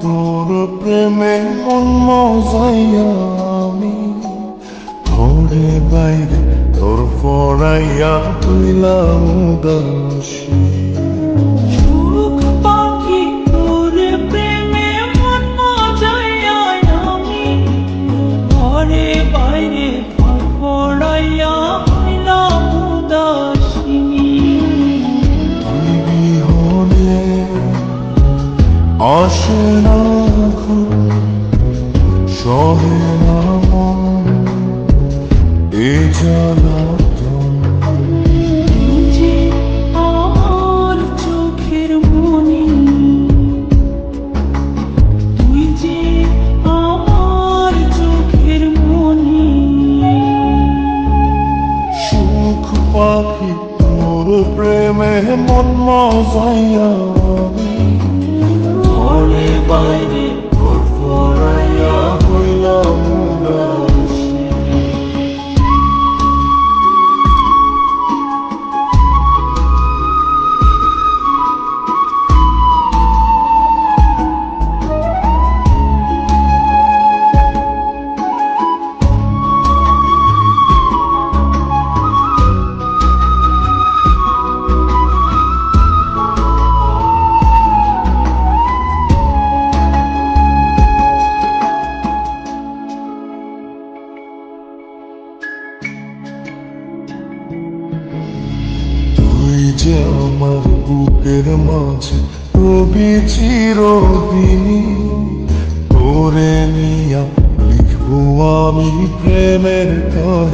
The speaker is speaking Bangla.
তোর প্রেমে মন মজাইয়া আমি ঘরে বাইরে তোর পড়াইয়া হইলাম উদাসী। সুখ পাখি তোর প্রেমে মন মজাইয়া আমি ঘরে বাইরে পথ পড়াইয়া হইলাম উদাসিনী। তুই বিহনে আসে না ঘুম, সহে না মন এ জ্বালাতন। তুই যে আমার চোখের মনি, তুই যে আমার চোখের মনি। সুখ পাখি তোর প্রেমে মন মজাইয়া আমি ঘরে বাইরে তোর পড়াইয়া হইলাম উদাসী। তুই যে আমার বুকের মাঝে রবি চিরদিনই, তোরে নিয়া লিখবো আমি প্রেমের কাহিনী।